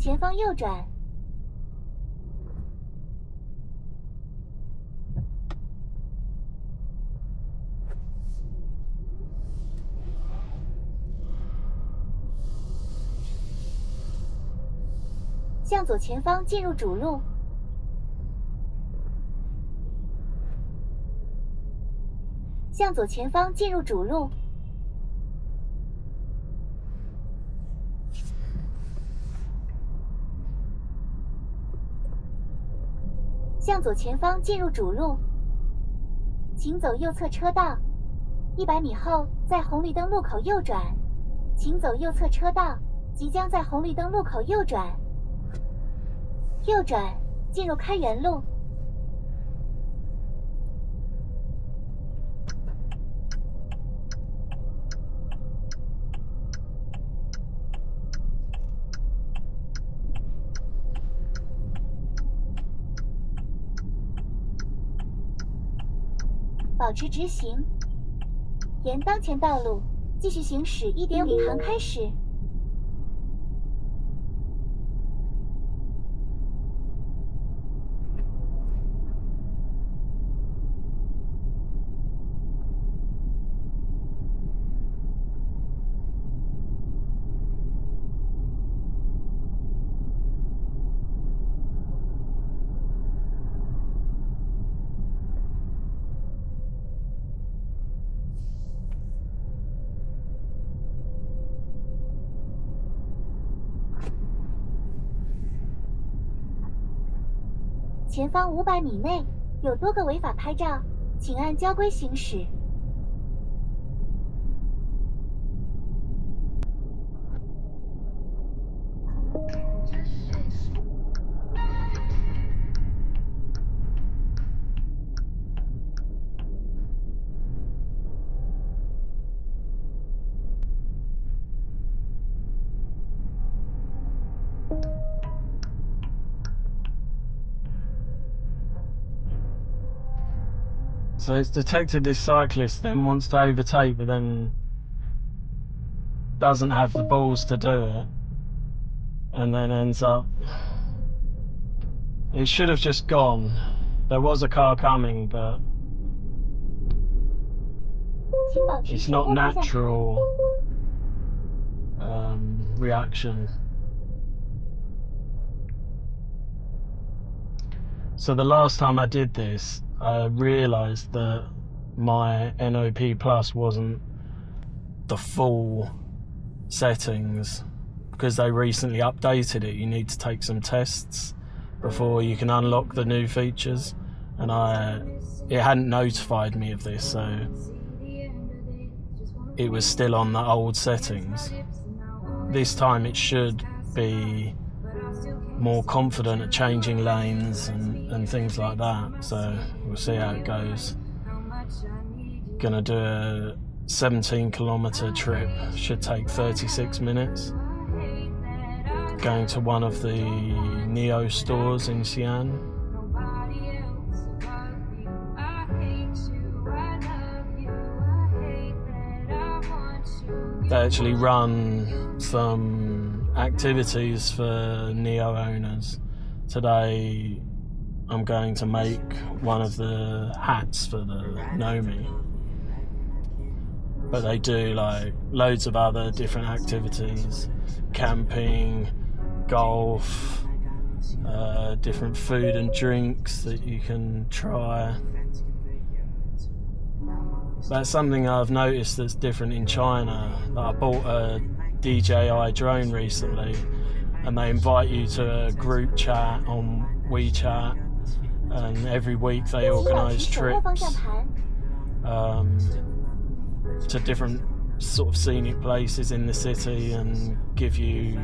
前方右转。向左前方进入主路。向左前方进入主路。向左前方进入主路，请走右侧车道。100米后，在红绿灯路口右转，请走右侧车道，即将在红绿灯路口右转。右转，进入开元路。保持直行，沿当前道路继续行驶1.5领航开始。前方500米内有多个违法拍照，请按交规行驶。So it's detected this cyclist then wants to overtake, but then doesn't have the balls to do it, and then ends up. It should have just gone. There was a car coming, but it's not natural reaction. So the last time I did this, I realised that my NOP Plus wasn't the full settings because they recently updated it. You need to take some tests before you can unlock the new features, and it hadn't notified me of this, so it was still on the old settings. This time it should be more confident at changing lanes and things like that, so we'll see how it goes. Gonna do a 17-kilometer trip, should take 36 minutes. Going to one of the Nio stores in Xi'an. They actually run some activities for Nio owners. Today I'm going to make one of the hats for the NOMI. But they do like loads of other different activities, camping, golf, different food and drinks that you can try. That's something I've noticed that's different in China. I bought a DJI drone recently, and they invite you to a group chat on WeChat, and every week they organise trips to different sort of scenic places in the city and give you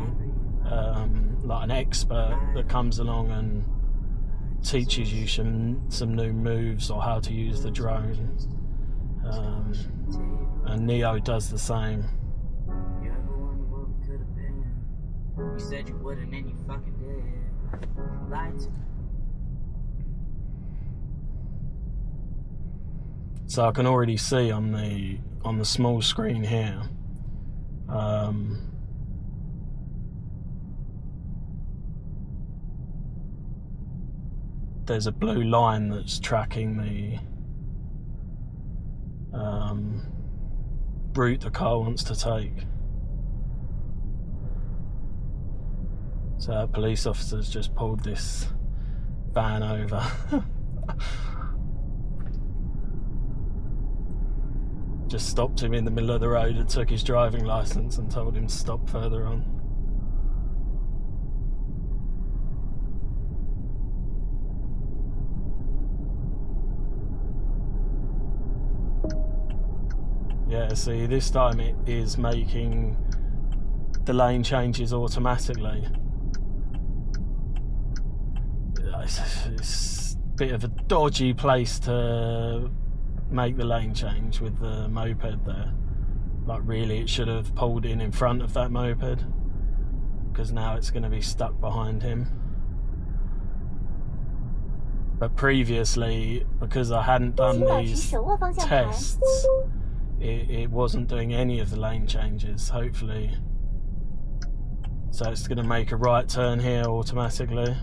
like an expert that comes along and teaches you some new moves or how to use the drone. And Nio does the same. You ever wonder what we could have been? You said you wouldn't, and you fucking did. Lied to me. So I can already see on the small screen here there's a blue line that's tracking the route the car wants to take. So our police officers just pulled this van over. Just stopped him in the middle of the road and took his driving license and told him to stop further on. Yeah, see, this time it is making the lane changes automatically. It's a bit of a dodgy place to make the lane change with the moped there. Like, really, it should have pulled in front of that moped, because now it's going to be stuck behind him. But previously, because I hadn't done these tests, it wasn't doing any of the lane changes, hopefully. So it's going to make a right turn here automatically.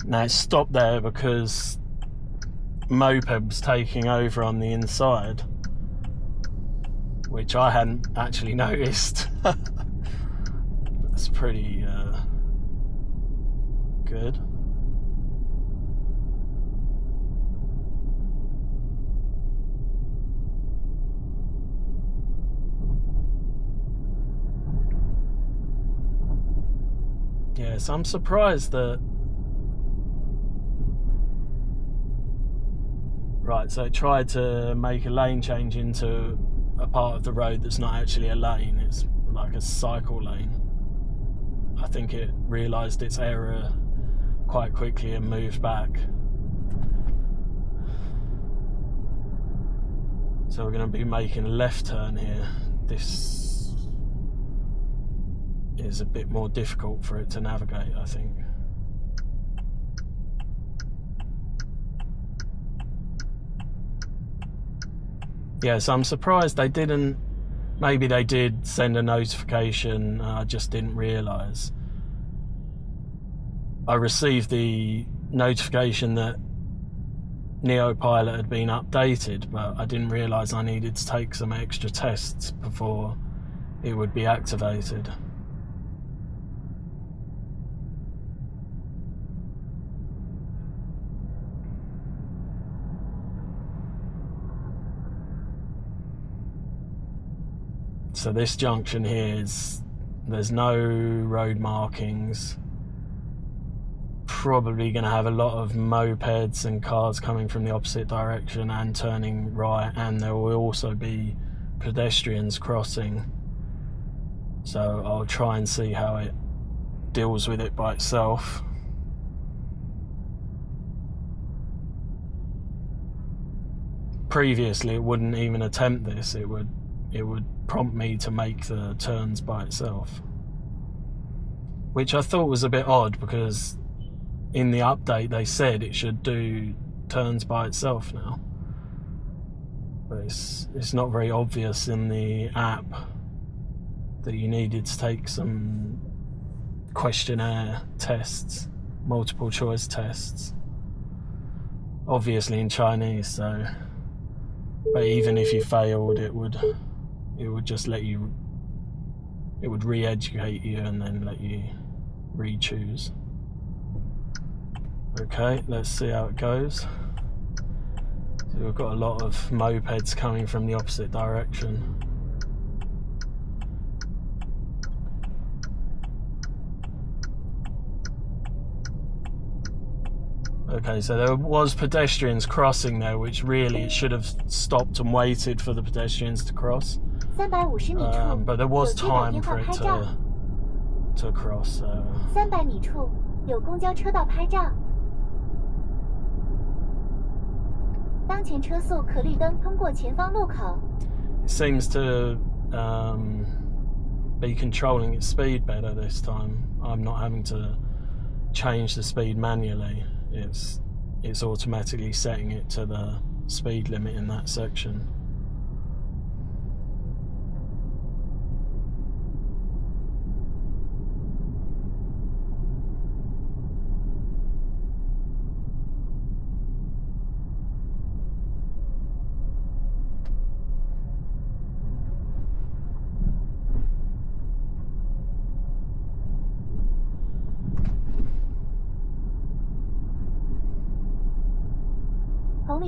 Now it's stopped there because moped was taking over on the inside, which I hadn't actually noticed. That's pretty good. Yes, I'm surprised that... Right, so it tried to make a lane change into a part of the road that's not actually a lane, it's like a cycle lane. I think it realised its error quite quickly and moved back. So we're going to be making a left turn here. This is a bit more difficult for it to navigate, I think. Yes, I'm surprised they didn't. Maybe they did send a notification, I just didn't realise. I received the notification that Nio Pilot had been updated, but I didn't realise I needed to take some extra tests before it would be activated. So this junction here there's no road markings. Probably going to have a lot of mopeds and cars coming from the opposite direction and turning right, and there will also be pedestrians crossing. So I'll try and see how it deals with it by itself. Previously it wouldn't even attempt this, it would prompt me to make the turns by itself, which I thought was a bit odd, because in the update they said it should do turns by itself now, but it's not very obvious in the app that you needed to take some questionnaire tests, multiple choice tests, obviously in Chinese. So, but even if you failed, it would just let you, it would re-educate you and then let you re-choose. Okay, let's see how it goes. So we've got a lot of mopeds coming from the opposite direction. Okay, so there was pedestrians crossing there, which really it should have stopped and waited for the pedestrians to cross. But there was time for it to cross. So. 300米处有公交车道拍照。当前车速可绿灯通过前方路口。 It seems to be controlling its speed better this time. I'm not having to change the speed manually. It's automatically setting it to the speed limit in that section.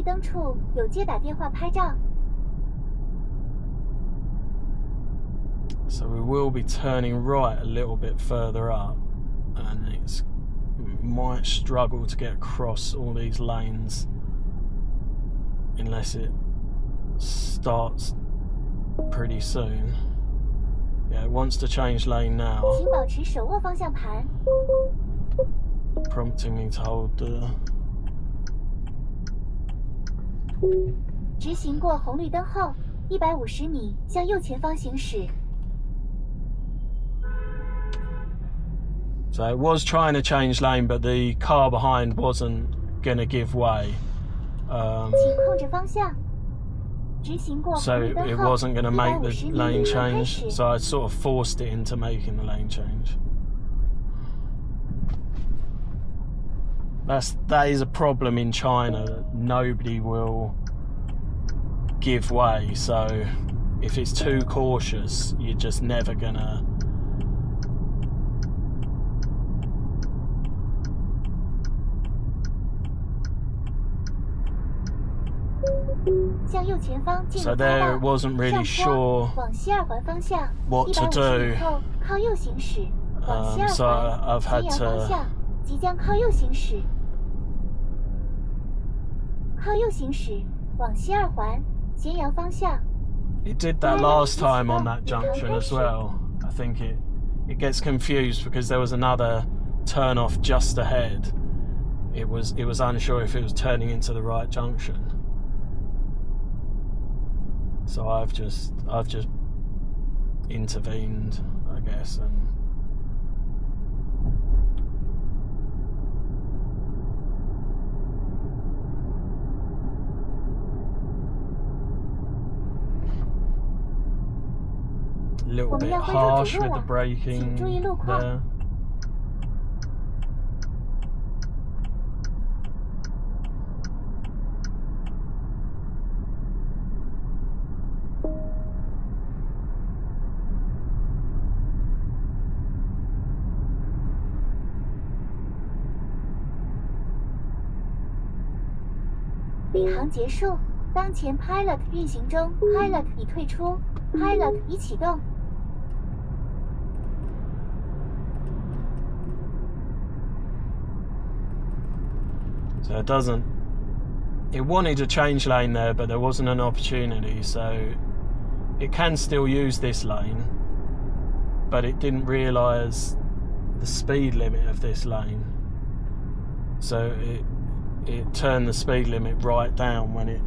灯处有接打电话拍照。 So we will be turning right a little bit further up, and it might struggle to get across all these lanes unless it starts pretty soon. Yeah, it wants to change lane now. 请保持手握方向盘。 Prompting me to hold the... 直行过红绿灯后，150米向右前方行驶。 So it was trying to change lane, but the car behind wasn't going to give way. 请控制方向。直行过 So 红绿灯 it 后 wasn't going to make the 150米 lane 右开 change. 始。 So I sort of forced it into making the lane change. That is a problem in China, that nobody will give way. So if it's too cautious, you're just never gonna... 向右前方进 So 入匝 there 道， it wasn't really 上坡 sure 往西二环方向 what to 150 do. 米后靠右行驶，往西二 So 环 I've 咸 had 阳方 to... 向即将靠右行驶，靠右行驶，往西二环咸阳方向。 It did that last time on that junction as well. I think it gets confused because there was another turn off just ahead. It was unsure if it was turning into the right junction. So I've just intervened, I guess, and a little bit harsh with the braking there. "领航结束，当前 Pilot 运行中 ，Pilot 已退出 ，Pilot 已启动。 So it wanted to change lane there, but there wasn't an opportunity, so it can still use this lane, but it didn't realise the speed limit of this lane. So it turned the speed limit right down when it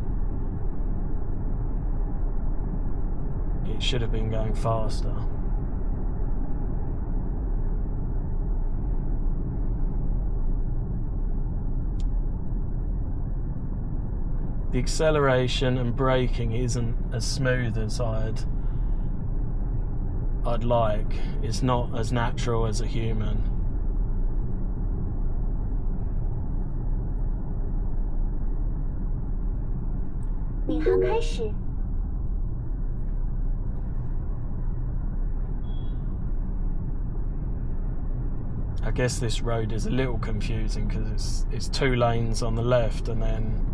should have been going faster. The acceleration and braking isn't as smooth as I'd like. It's not as natural as a human. 领航开始。 I guess this road is a little confusing because it's two lanes on the left and then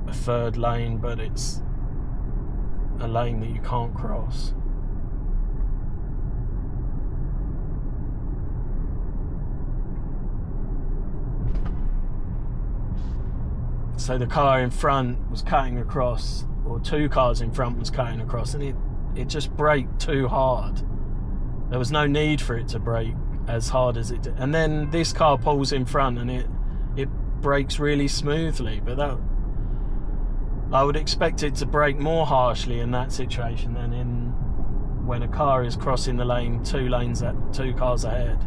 a third lane, but it's a lane that you can't cross. So the car in front was cutting across, or two cars in front was cutting across, and it just braked too hard. There was no need for it to brake as hard as it did. And then this car pulls in front and it brakes really smoothly, but that I would expect it to brake more harshly in that situation than in when a car is crossing the lane two cars ahead.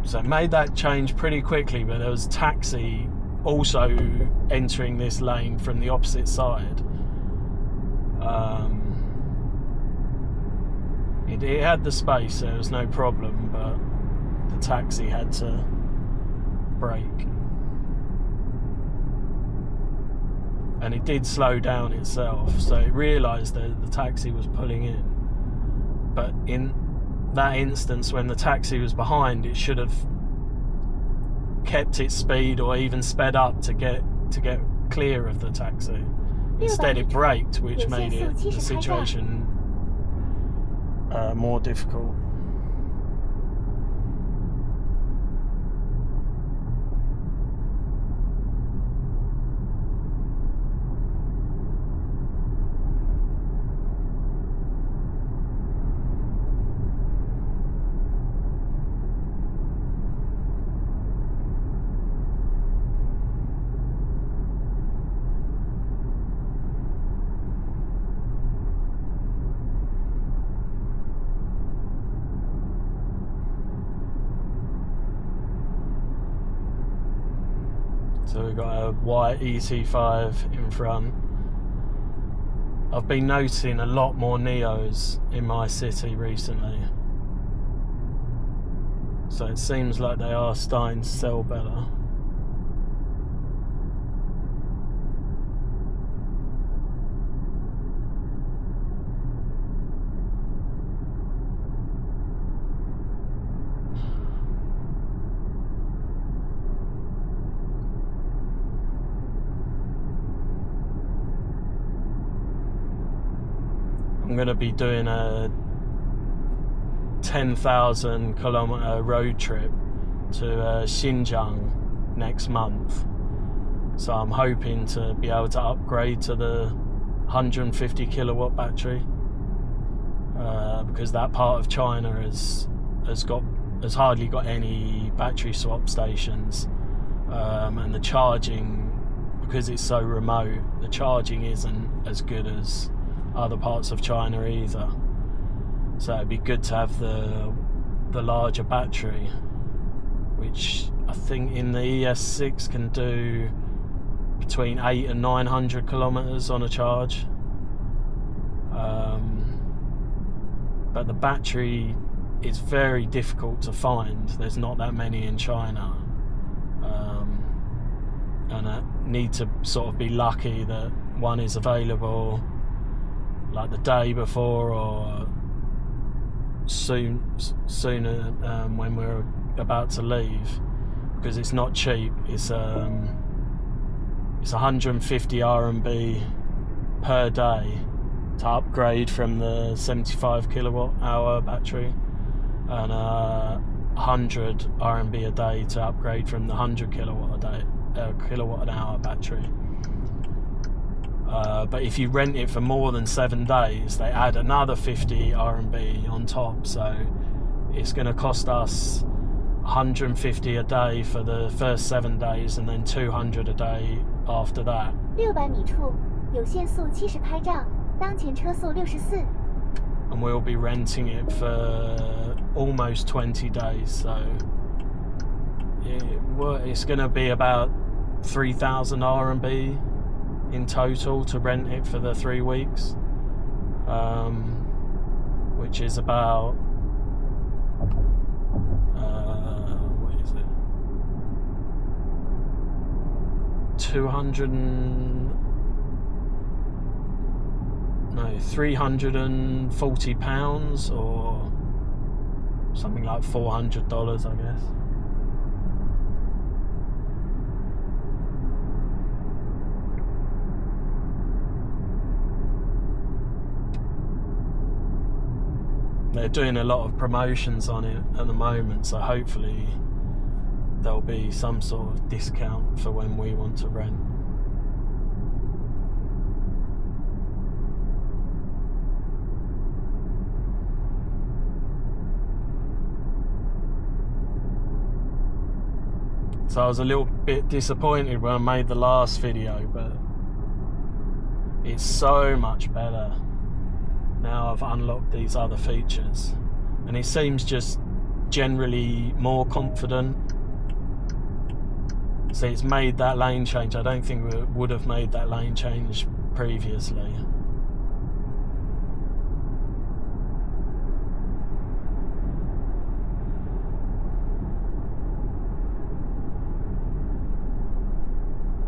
So it made that change pretty quickly, but there was a taxi also entering this lane from the opposite side. It had the space, so there was no problem, but the taxi had to brake. And it did slow down itself, so it realised that the taxi was pulling in. But that instance when the taxi was behind, it should have kept its speed or even sped up to get clear of the taxi. Instead it braked, which made the situation more difficult. So we've got a white ET5 in front. I've been noticing a lot more Nios in my city recently. So it seems like they are starting to sell better. I'm going to be doing a 10,000 kilometer road trip to Xinjiang next month. So I'm hoping to be able to upgrade to the 150 kilowatt battery, because that part of China has hardly got any battery swap stations, and the charging, because it's so remote, the charging isn't as good as other parts of China either. So it'd be good to have the larger battery, which I think in the ES6 can do between 800 and 900 kilometers on a charge. But the battery is very difficult to find. There's not that many in China, and I need to sort of be lucky that one is available like the day before or sooner when we're about to leave, because it's not cheap. It's 150 RMB per day to upgrade from the 75 kilowatt hour battery, and 100 RMB a day to upgrade from the 100 kilowatt an hour battery. But if you rent it for more than 7 days, they add another 50 RMB on top, so it's going to cost us 150 a day for the first 7 days, and then 200 a day after that. 600米处有限速70拍照，当前车速64。 And we'll be renting it for almost 20 days, so it's going to be about 3,000 RMB in total to rent it for the 3 weeks, which is about what is it, 340 pounds, or something like $400, I guess. They're doing a lot of promotions on it at the moment, so hopefully there'll be some sort of discount for when we want to rent. So I was a little bit disappointed when I made the last video, but it's so much better now I've unlocked these other features, and it seems just generally more confident. So it's made that lane change. I don't think we would have made that lane change previously.